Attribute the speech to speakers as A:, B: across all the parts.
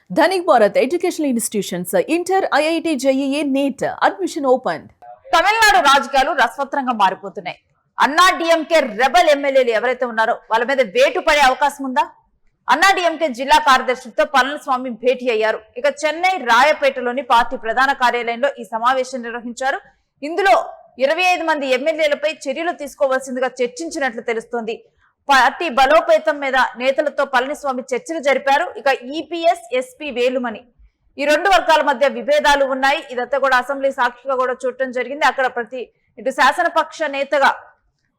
A: Dhanik Bharat Educational Institutions, Inter, IIT, JEE, NEET, admission opened.
B: Tamil Nadu రాజకీయాలు రసవత్రంగా మారిపోతున్నాయి. అన్నా DMK rebel ఎమ్మెల్యేలు ఎవరైతే ఉన్నారో వాళ్ళ మీద వేటు పడే అవకాశం ఉందా? అన్నా డిఎంకే జిల్లా కార్యదర్శులతో పళనిస్వామి భేటీ అయ్యారు. ఇక చెన్నై రాయపేటలోని పార్టీ ప్రధాన కార్యాలయంలో ఈ సమావేశం నిర్వహించారు. ఇందులో 25 మంది ఎమ్మెల్యేలపై చర్యలు తీసుకోవాల్సిందిగా చర్చించినట్లు తెలుస్తోంది. పార్టీ బలోపేతం మీద నేతలతో పళనిస్వామి చర్చలు జరిపారు. ఇక ఈపీఎస్, ఎస్పీ వేలుమణి ఈ రెండు వర్గాల మధ్య విభేదాలు ఉన్నాయి. ఇదంతా కూడా అసెంబ్లీ సాక్షిగా కూడా చూడటం జరిగింది. అక్కడ ఇటు శాసనపక్ష నేతగా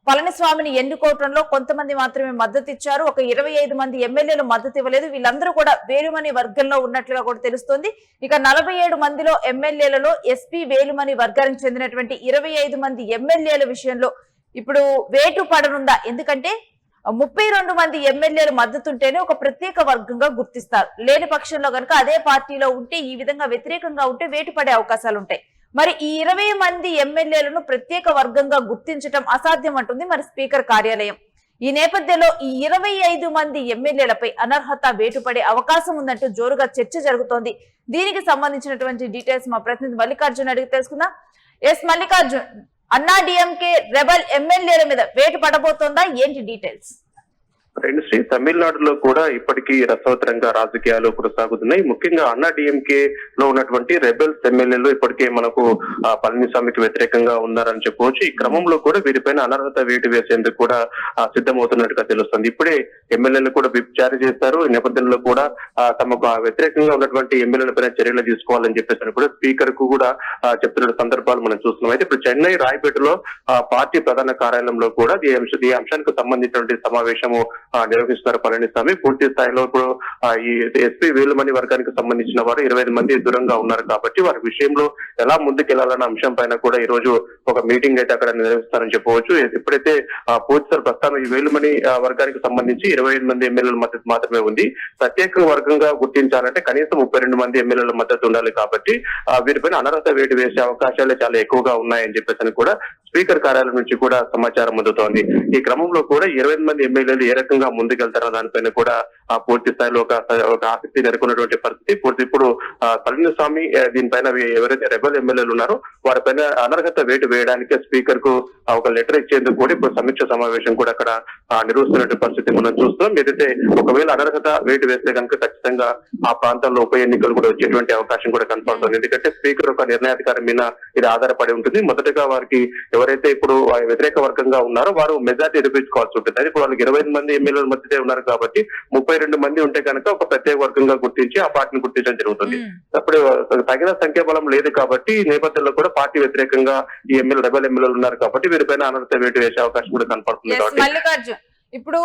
B: పళనిస్వామిని ఎన్నుకోవడంలో కొంతమంది మాత్రమే మద్దతు ఇచ్చారు. ఒక 25 మంది ఎమ్మెల్యేలు మద్దతు ఇవ్వలేదు. వీళ్ళందరూ కూడా వేలుమణి వర్గంలో ఉన్నట్లుగా కూడా తెలుస్తోంది. ఇక 47 మందిలో ఎమ్మెల్యేలలో ఎస్పీ వేలుమణి వర్గానికి చెందినటువంటి 25 మంది ఎమ్మెల్యేల విషయంలో ఇప్పుడు వేటు పడనుందా? ఎందుకంటే 32 మంది ఎమ్మెల్యేలు మద్దతుంటేనే ఒక ప్రత్యేక వర్గంగా గుర్తిస్తారు. లేని పక్షంలో కనుక అదే పార్టీలో ఉంటే ఈ విధంగా వ్యతిరేకంగా ఉంటే వేటు పడే అవకాశాలు ఉంటాయి. మరి ఈ 20 మంది ఎమ్మెల్యేలను ప్రత్యేక వర్గంగా గుర్తించడం అసాధ్యం అంటుంది మరి స్పీకర్ కార్యాలయం. ఈ నేపథ్యంలో ఈ 25 మంది ఎమ్మెల్యేలపై అనర్హత వేటు పడే అవకాశం ఉందంటూ జోరుగా చర్చ జరుగుతోంది. దీనికి సంబంధించినటువంటి డీటెయిల్స్ మా ప్రతినిధి మల్లికార్జున్ అడిగి తెలుసుకుందాం. ఎస్ మల్లికార్జున్, అన్నా డిఎంకే రెబల్ ఎమ్మెల్యేల మీద వేటు పడబోతోందా? ఏంటి డీటెయిల్స్?
C: తమిళనాడులో కూడా ఇప్పటికీ రసవత్తరంగా రాజకీయాలు కొనసాగుతున్నాయి. ముఖ్యంగా అన్నా డిఎంకే లో ఉన్నటువంటి రెబెల్స్ ఎమ్మెల్యేలు ఇప్పటికే మనకు పళనిస్వామికి వ్యతిరేకంగా ఉన్నారని చెప్పవచ్చు. ఈ క్రమంలో కూడా వీరిపైన అనర్హత వేటు వేసేందుకు కూడా సిద్ధమవుతున్నట్టుగా తెలుస్తుంది. ఇప్పుడే ఎమ్మెల్యేలు కూడా విప్ జారీ చేస్తారు. ఈ నేపథ్యంలో కూడా తమకు వ్యతిరేకంగా ఉన్నటువంటి ఎమ్మెల్యేలపైన చర్యలు తీసుకోవాలని చెప్పేసి కూడా స్పీకర్ కు కూడా చెప్తున్న సందర్భాలు మనం చూస్తున్నాం. అయితే ఇప్పుడు చెన్నై రాయపేటలో పార్టీ ప్రధాన కార్యాలయంలో కూడా ఈ అంశానికి సంబంధించినటువంటి సమావేశము నిర్వహిస్తున్నారు పళనిస్వామి. పూర్తి స్థాయిలో ఇప్పుడు ఈ ఎస్పీ వేలుమణి వర్గానికి సంబంధించిన వారు 25 మంది దూరంగా ఉన్నారు కాబట్టి వారి విషయంలో ఎలా ముందుకెళ్లాలన్న అంశం పైన కూడా ఈ రోజు ఒక మీటింగ్ అయితే అక్కడ నిర్వహిస్తారని చెప్పవచ్చు. ఎప్పుడైతే పూర్తి ప్రస్తుతం ఈ వేలుమణి వర్గానికి సంబంధించి 25 మంది ఎమ్మెల్యేల మద్దతు మాత్రమే ఉంది. ప్రత్యేక వర్గంగా గుర్తించాలంటే కనీసం 32 మంది ఎమ్మెల్యేల మద్దతు ఉండాలి కాబట్టి వీరిపైన అనర్హత వేటు వేసే అవకాశాలే చాలా ఎక్కువగా ఉన్నాయని చెప్పేసి కూడా స్పీకర్ కార్యాలయం నుంచి కూడా సమాచారం అందుతోంది. ఈ క్రమంలో కూడా 25 మంది ఎమ్మెల్యేలు ఏ రకంగా ముందుకెళ్తారో దానిపైన కూడా పూర్తి స్థాయిలో ఒక ఆసక్తి నెలకొన్నటువంటి పరిస్థితి. ఇప్పుడు పళనిస్వామి దీనిపైన ఎవరైతే రెబల్ ఎమ్మెల్యేలు ఉన్నారో వారిపైన అనర్హత వేటు వేయడానికి స్పీకర్ కు ఒక లెటర్ ఇచ్చేందుకు కూడా ఇప్పుడు సమీక్ష సమావేశం కూడా అక్కడ నిర్వహిస్తున్నటువంటి పరిస్థితి మనం చూస్తున్నాం. ఏదైతే ఒకవేళ అనర్హత వేటు వేస్తే కనుక ఖచ్చితంగా ఆ ప్రాంతంలో ఉప ఎన్నికలు కూడా వచ్చేటువంటి అవకాశం కూడా కనపడుతుంది. ఎందుకంటే స్పీకర్ ఒక నిర్ణయాధికారం మీద ఇది ఆధారపడి ఉంటుంది. మొదటగా వారికి ఎవరైతే ఇప్పుడు వ్యతిరేక వర్గంగా ఉన్నారో వారు మెజార్టీ నిరూపించుకోవాల్సి ఉంటుంది. అది ఇప్పుడు వాళ్ళకి 25 మంది ఎమ్మెల్యేల మధ్య ఉన్నారు కాబట్టి 32 మంది ఉంటే కనుక ఒక ప్రత్యేక వర్గంగా గుర్తించి ఆ పార్టీని గుర్తించడం జరుగుతుంది. అప్పుడు తగిన సంఖ్యాబలం లేదు కాబట్టి ఈ నేపథ్యంలో కూడా పార్టీ వ్యతిరేకంగా ఈ రెబల్ ఎమ్మెల్యేలు ఉన్నారు కాబట్టి వీరిపైన అనర్హత వేటు వేసే అవకాశం కూడా కనపడుతుంది.
B: మల్లికార్జున్, ఇప్పుడు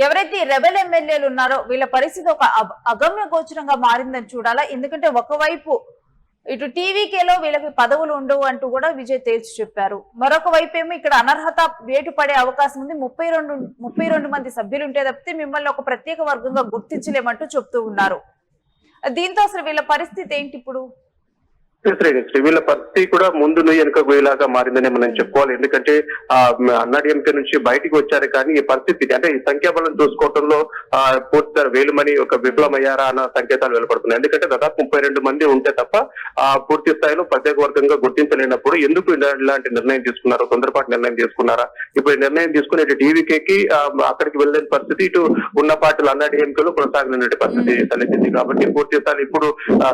B: ఎవరైతే రెబల్ ఎమ్మెల్యేలు ఉన్నారో వీళ్ళ పరిస్థితి ఒక అగమ్య గోచరంగా మారిందని చూడాలా. ఎందుకంటే ఒకవైపు ఇటు టీవీకేలో వీళ్ళకి పదవులు ఉండవు అంటూ కూడా విజయ్ తేల్చి చెప్పారు. మరొక వైపు ఏమో ఇక్కడ అనర్హత వేటు పడే అవకాశం ఉంది. 32 మంది సభ్యులు ఉంటే తప్పితే మిమ్మల్ని ఒక ప్రత్యేక వర్గంగా గుర్తించలేమంటూ చెప్తూ ఉన్నారు. దీంతో అసలు వీళ్ళ పరిస్థితి ఏంటి ఇప్పుడు?
C: వీళ్ళ పరిస్థితి కూడా ముందు వెనుక పోయేలాగా మారిందని మనం చెప్పుకోవాలి. ఎందుకంటే అన్నాడీఎంకే నుంచి బయటికి వచ్చారు కానీ ఈ పరిస్థితి అంటే ఈ సంఖ్యాబలం చూసుకోవడంలో పూర్తి వేలుమణి ఒక విఫలమయ్యారా అన్న సంకేతాలు వెలువడుతున్నాయి. ఎందుకంటే దాదాపు 32 మంది ఉంటే తప్ప పూర్తి స్థాయిలో ప్రత్యేక వర్గంగా గుర్తించలేనప్పుడు ఎందుకు ఇలాంటి నిర్ణయం తీసుకున్నారు? తొందరపాటు నిర్ణయం తీసుకున్నారా? ఇప్పుడు నిర్ణయం తీసుకుని ఇటు టీవీకేకి అక్కడికి వెళ్ళలేని పరిస్థితి, ఇటు ఉన్న పార్టీలు అన్నాడీఎంకేలో కొనసాగలేని పరిస్థితి తలెత్తింది. కాబట్టి పూర్తి స్థాయి ఇప్పుడు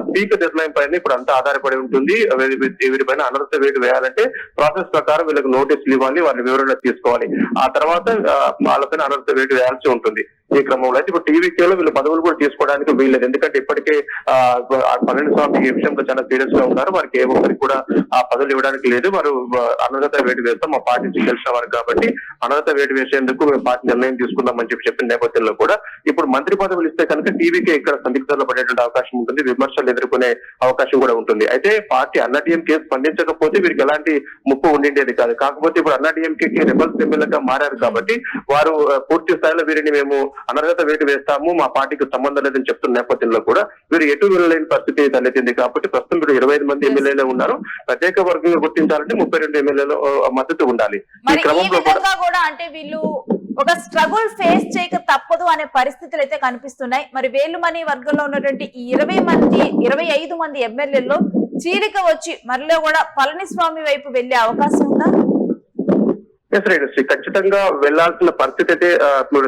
C: స్పీకర్ నిర్ణయం పైన ఇప్పుడు అంతా ఆధారపడి ఉంటుంది. వీరిపైన అనర్హత వేటు వేయాలంటే ప్రాసెస్ ప్రకారం వీళ్ళకి నోటీసులు ఇవ్వాలి, వాళ్ళ వివరణ తీసుకోవాలి. ఆ తర్వాత వాళ్ళపైన అనర్హత వేటు వేయాల్సి ఉంటుంది. ఈ క్రమంలో అయితే ఇప్పుడు టీవీకేలో వీళ్ళు పదవులు కూడా తీసుకోవడానికి వీల్లేదు. ఎందుకంటే ఇప్పటికే పళనిస్వామి ఈ విషయంలో చాలా సీరియస్ గా ఉన్నారు. వారికి ఏ ఒక్కరికి కూడా ఆ పదవులు ఇవ్వడానికి లేదు. వారు అనర్హత వేటు వేస్తాం మా పార్టీ నుంచి గెలిచిన వారు కాబట్టి అనర్హత వేటు వేసేందుకు మేము పార్టీ నిర్ణయం తీసుకుందామని చెప్పిన నేపథ్యంలో కూడా ఇప్పుడు మంత్రి పదవులు ఇస్తే కనుక టీవీకే ఇక్కడ సందిగ్ధంలో పడేటువంటి అవకాశం ఉంటుంది. విమర్శలు ఎదుర్కొనే అవకాశం కూడా ఉంటుంది. అయితే పార్టీ అన్నాడీఎంకే స్పందించకపోతే వీరికి ఎలాంటి ముప్పు ఉండిండేది కాదు. కాకపోతే ఇప్పుడు అన్నాడీఎంకేకి రెబల్స్ ఎమ్మెల్యేగా మారారు కాబట్టి వారు పూర్తి స్థాయిలో వీరిని మేము అనర్హత వేటు వేస్తాము, మా పార్టీకి సంబంధం లేదని చెప్తున్న నేపథ్యంలో కూడా వీరు ఎటు వెళ్ళలేని పరిస్థితి తలెత్తింది. కాబట్టి ప్రస్తుతం వీరు 25 మంది ఎమ్మెల్యేలు ఉన్నారు. ప్రత్యేక వర్గంగా గుర్తించాలంటే 32 ఎమ్మెల్యేలు మద్దతు ఉండాలి. ఈ క్రమంలో
B: కూడా అంటే వీళ్ళు ఒక స్ట్రగుల్ ఫేస్ చేయక తప్పదు అనే పరిస్థితులు అయితే కనిపిస్తున్నాయి. మరి వేలుమణి వర్గంలో ఉన్నటువంటి ఈ 25 మంది ఎమ్మెల్యేల్లో చీలిక వచ్చి మరిలో కూడా పళనిస్వామి వైపు వెళ్లే అవకాశం ఉందా?
C: ఖచ్చితంగా వెళ్లాల్సిన పరిస్థితి అయితే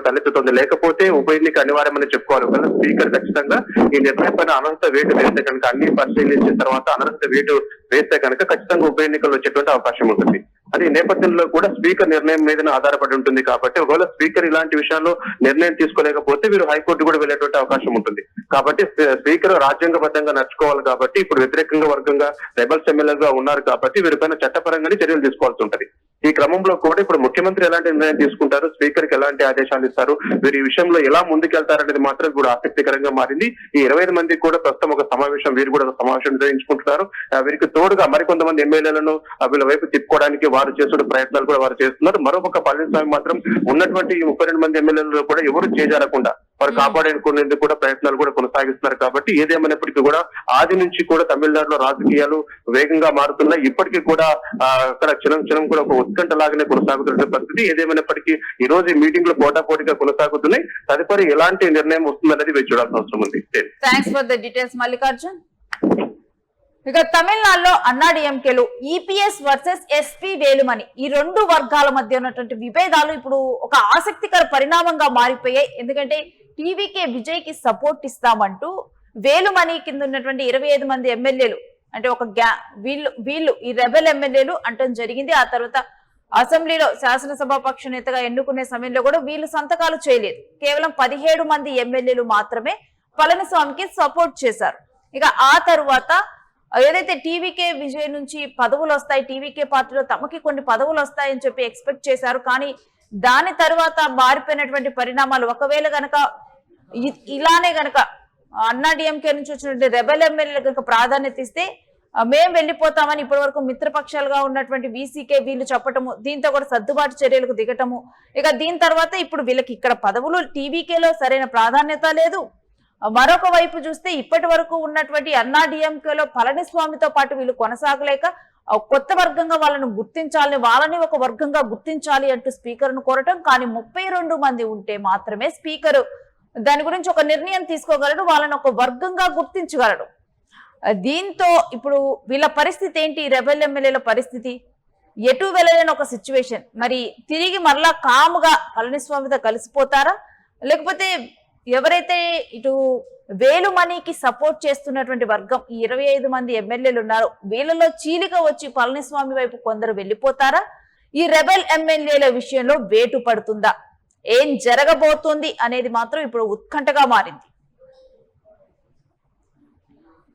C: తలెత్తుతుంది. లేకపోతే ఉప ఎన్నిక అనివార్యమని చెప్పుకోవాలి. ఒకవేళ స్పీకర్ ఖచ్చితంగా ఈ నిర్ణయం పైన అనర్హత వేటు వేస్తే కనుక, అన్ని పరిశీలించిన తర్వాత అనర్హత వేటు వేస్తే కనుక ఖచ్చితంగా ఉప ఎన్నికలు వచ్చేటువంటి అవకాశం ఉంటుంది. అది నేపథ్యంలో కూడా స్పీకర్ నిర్ణయం మీద ఆధారపడి ఉంటుంది కాబట్టి ఒకవేళ స్పీకర్ ఇలాంటి విషయాల్లో నిర్ణయం తీసుకోలేకపోతే వీరు హైకోర్టు కూడా వెళ్ళేటువంటి అవకాశం ఉంటుంది. కాబట్టి స్పీకర్ రాజ్యాంగబద్ధంగా నడుచుకోవాలి కాబట్టి ఇప్పుడు వ్యతిరేకంగా వర్గంగా రెబల్స్ ఎమ్మెల్యేగా ఉన్నారు కాబట్టి వీరిపైన చట్టపరంగానే చర్యలు తీసుకోవాల్సి ఉంటుంది. ఈ క్రమంలో కూడా ఇప్పుడు ముఖ్యమంత్రి ఎలాంటి నిర్ణయం తీసుకుంటారు, స్పీకర్ కి ఎలాంటి ఆదేశాలు ఇస్తారు, వీరి ఈ విషయంలో ఎలా ముందుకెళ్తారనేది మాత్రం ఇప్పుడు ఆసక్తికరంగా మారింది. ఈ 25 మంది కూడా ప్రస్తుతం ఒక సమావేశం, వీరు కూడా ఒక సమావేశం నిర్వహించుకుంటున్నారు. వీరికి తోడుగా మరికొంతమంది ఎమ్మెల్యేలను వీళ్ళ వైపు తిప్పుకోవడానికి వారు చేస్తున్న ప్రయత్నాలు కూడా వారు చేస్తున్నారు. మరొక పళనిస్వామి మాత్రం ఉన్నటువంటి ఈ 32 మంది ఎమ్మెల్యేలలో కూడా ఎవరు చేజారకుండా వారు కాపాడుకునేందుకు కూడా ప్రయత్నాలు కూడా కొనసాగిస్తున్నారు. కాబట్టి ఏదేమైనప్పటికీ కూడా ఆది నుంచి కూడా తమిళనాడులో రాజకీయాలు వేగంగా మారుతున్నాయి. ఇప్పటికీ కూడా అక్కడ క్షణం కూడా ఒక ఉత్కంఠ లాగానే కొనసాగుతున్న పరిస్థితి. ఏదేమైనప్పటికీ ఈ రోజు ఈ మీటింగ్ లో పోటాపోటీగా కొనసాగుతున్నాయి. తదుపరి ఎలాంటి నిర్ణయం వస్తుందనేది వేచి చూడాల్సిన అవసరం ఉంది.
B: Thanks for the details Mallikarjun. ఇక తమిళనాడులో అన్నాడీఎంకేలు ఈపీఎస్ వర్సెస్ ఎస్పీ వేలుమణి ఈ రెండు వర్గాల మధ్య ఉన్నటువంటి విభేదాలు ఇప్పుడు ఒక ఆసక్తికర పరిణామంగా మారిపోయాయి. ఎందుకంటే టీవీకే విజయ్ కి సపోర్ట్ ఇస్తామంటూ వేలుమణి కింద ఉన్నటువంటి 25 మంది ఎమ్మెల్యేలు అంటే ఒక వీళ్ళు ఈ రెబెల్ ఎమ్మెల్యేలు అంటం జరిగింది. ఆ తర్వాత అసెంబ్లీలో శాసనసభాపక్ష నేతగా ఎన్నుకునే సమయంలో కూడా వీళ్ళు సంతకాలు చేయలేదు. కేవలం 17 మంది ఎమ్మెల్యేలు మాత్రమే పళనిస్వామికి సపోర్ట్ చేశారు. ఇక ఆ తరువాత ఏదైతే టీవీకే విజయ్ నుంచి పదవులు వస్తాయి, టీవీకే పార్టీలో తమకి కొన్ని పదవులు వస్తాయని చెప్పి ఎక్స్పెక్ట్ చేశారు. కానీ దాని తర్వాత మారిపోయినటువంటి పరిణామాలు, ఒకవేళ గనక ఇలానే గనక అన్నాడీఎంకే నుంచి వచ్చినటువంటి రెబెల్ ఎమ్మెల్యేలకు గనక ప్రాధాన్యత ఇస్తే మేం వెళ్ళిపోతామని ఇప్పటి వరకు మిత్రపక్షాలుగా ఉన్నటువంటి వీసీకే వీళ్ళు చెప్పటము, దీంతో కూడా సర్దుబాటు చర్యలకు దిగటము. ఇక దీని తర్వాత ఇప్పుడు వీళ్ళకి ఇక్కడ పదవులు టీవీకేలో సరైన ప్రాధాన్యత లేదు. మరొక వైపు చూస్తే ఇప్పటి వరకు ఉన్నటువంటి అన్నాడీఎంకేలో పళనిస్వామితో పాటు వీళ్ళు కొనసాగలేక కొత్త వర్గంగా వాళ్ళని ఒక వర్గంగా గుర్తించాలి అంటూ స్పీకర్ ను కోరటం. కానీ 32 మంది ఉంటే మాత్రమే స్పీకర్ దాని గురించి ఒక నిర్ణయం తీసుకోగలడు, వాళ్ళని ఒక వర్గంగా గుర్తించగలడు. దీంతో ఇప్పుడు వీళ్ళ పరిస్థితి ఏంటి? రెబెల్ ఎమ్మెల్యేల పరిస్థితి ఎటు వెళ్ళలేని ఒక సిచ్యువేషన్. మరి తిరిగి మరలా కాముగా పళనిస్వామితో కలిసిపోతారా, లేకపోతే ఎవరైతే ఇటు వేలుమణికి సపోర్ట్ చేస్తున్నటువంటి వర్గం ఈ 25 మంది ఎమ్మెల్యేలు ఉన్నారు, వీళ్ళలో చీలిక వచ్చి పళనిస్వామి వైపు కొందరు వెళ్ళిపోతారా? ఈ రెబెల్ ఎమ్మెల్యేల విషయంలో వేటు పడుతుందా? ఏం జరగబోతోంది అనేది మాత్రం ఇప్పుడు ఉత్కంఠగా మారింది.